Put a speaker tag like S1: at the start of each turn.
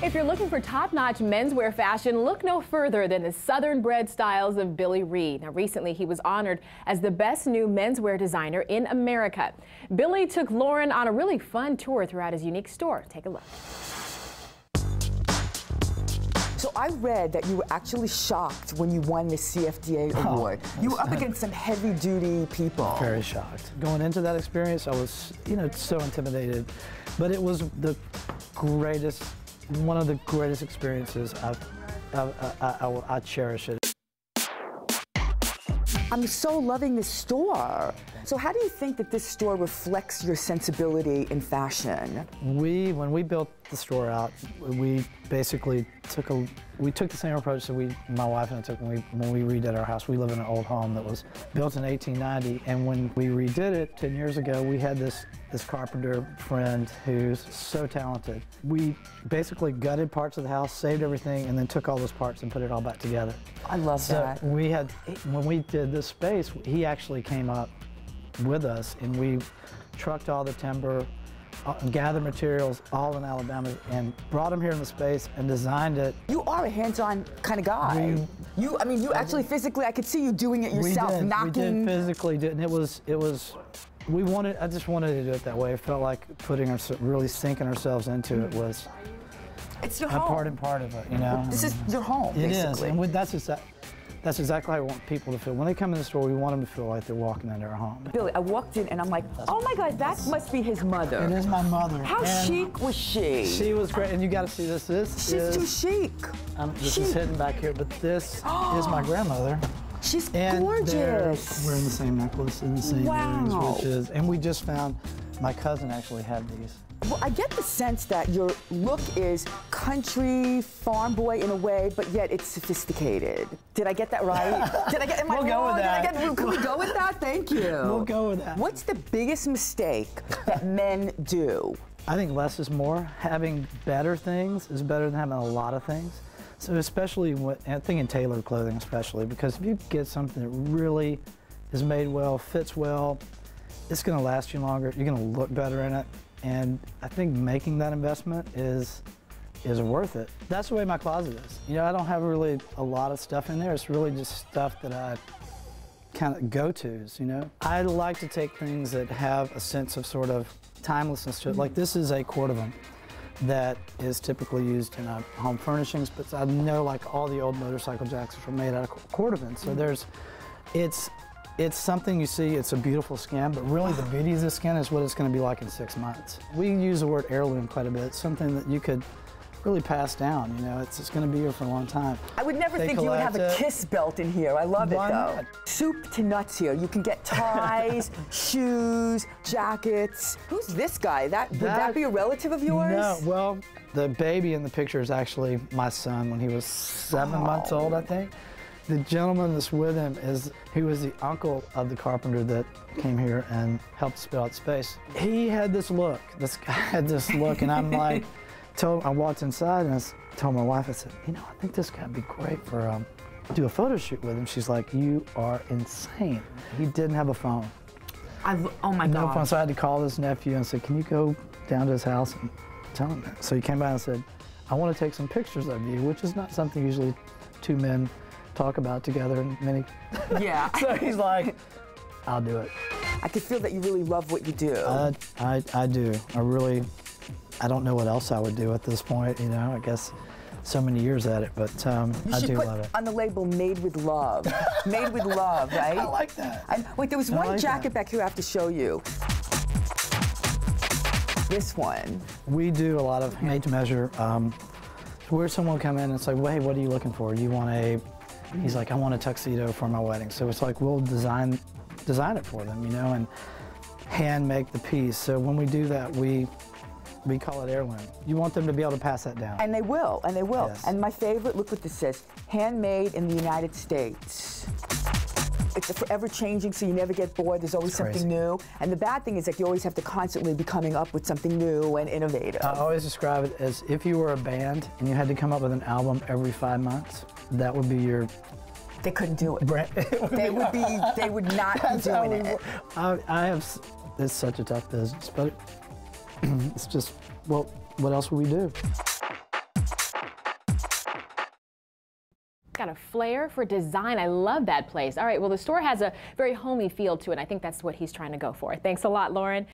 S1: If you're looking for top-notch menswear fashion, look no further than the Southern-bred styles of Billy Reid. Now, recently, he was honored as the best new menswear designer in America. Billy took Lauren on a really fun tour throughout his unique store. Take a look.
S2: So I read that you were actually shocked when you won the CFDA award. You were up against some heavy-duty people.
S3: Very shocked. Going into that experience, I was, so intimidated. But it was the greatest, one of the greatest experiences. I cherish it.
S2: I'm so loving this store. So how do you think that this store reflects your sensibility in fashion?
S3: When we built the store out, we basically took the same approach that my wife and I took when we redid our house. We live in an old home that was built in 1890, and when we redid it 10 years ago, we had this carpenter friend who's so talented. We basically gutted parts of the house, saved everything, and then took all those parts and put it all back together.
S2: I love that.
S3: When we did this space, he actually came up with us, and we trucked all the timber, gathered materials all in Alabama, and brought them here in the space and designed it.
S2: You are a hands-on kind of guy. You actually physically, I could see you doing it yourself, knocking.
S3: We did physically do it, and I just wanted to do it that way. It felt like really sinking ourselves into it was
S2: it's your
S3: a
S2: home.
S3: part of it, you know.
S2: This is your home,
S3: it
S2: basically.
S3: It is, and that's exactly how I want people to feel. When they come in the store, we want them to feel like they're walking into our home.
S2: Billy, I walked in and I'm like, oh my God, that must be his mother.
S3: It is my mother.
S2: How chic was she?
S3: She was great, and you got to see this.
S2: She's too chic.
S3: This is hidden back here, but this is my grandmother.
S2: She's gorgeous.
S3: Wearing the same necklace and the same earrings, and we just found my cousin actually had these.
S2: Well, I get the sense that your look is country, farm boy in a way, but yet it's sophisticated. Did I get that right?
S3: We'll go with that.
S2: Can we go with that? Thank you.
S3: We'll go with that.
S2: What's the biggest mistake that men do?
S3: I think less is more. Having better things is better than having a lot of things. So especially, I think in tailored clothing especially, because if you get something that really is made well, fits well, it's going to last you longer, you're going to look better in it. And I think making that investment is worth it. That's the way my closet is. I don't have really a lot of stuff in there. It's really just stuff that I kind of go-tos, I like to take things that have a sense of sort of timelessness to it. Like this is a cordovan that is typically used in home furnishings, but I know like all the old motorcycle jacks are made out of cordovan. So it's something you see, it's a beautiful skin, but really the beauty of the skin is what it's going to be like in 6 months. We use the word heirloom quite a bit, something that you could really pass down, it's going to be here for a long time.
S2: I would never think you would have a kiss belt in here. I love it though. Soup to nuts here. You can get ties, shoes, jackets. Who's this guy? Would that be a relative of yours?
S3: No, well, the baby in the picture is actually my son when he was 7 months old, I think. The gentleman that's with him he was the uncle of the carpenter that came here and helped us build out space. He had this look. This guy had this look, and I'm like, I walked inside and I told my wife, I said, I think this guy would be great for do a photo shoot with him. She's like, you are insane. He didn't have a phone.
S2: Oh my God.
S3: No phone. So I had to call his nephew and say, can you go down to his house and tell him that? So he came by and said, I want to take some pictures of you, which is not something usually two men talk about together in many.
S2: Yeah.
S3: So he's like, I'll do it.
S2: I can feel that you really love what you do.
S3: I do. I don't know what else I would do at this point, I guess so many years at it, but I do love it.
S2: On the label, made with love. Made with love, right?
S3: I like that.
S2: Wait, there was one jacket back here I have to show you. This one.
S3: We do a lot of made to measure. Where someone will come in and say, well, hey, what are you looking for? You want he's like, I want a tuxedo for my wedding. So it's like, we'll design it for them, and hand make the piece. So when we do that, we call it heirloom. You want them to be able to pass that down.
S2: And they will, and they will.
S3: Yes.
S2: And my favorite, look what this says, handmade in the United States. It's forever changing, so you never get bored. There's always something new. And the bad thing is that you always have to constantly be coming up with something new and innovative.
S3: I always describe it as if you were a band and you had to come up with an album every 5 months, that would be your...
S2: They couldn't do it. They would not be doing it.
S3: It's such a tough business, but it's just, well, what else would we do?
S1: Got a flair for design. I love that place. All right, well, the store has a very homey feel to it. I think that's what he's trying to go for. Thanks a lot, Lauren.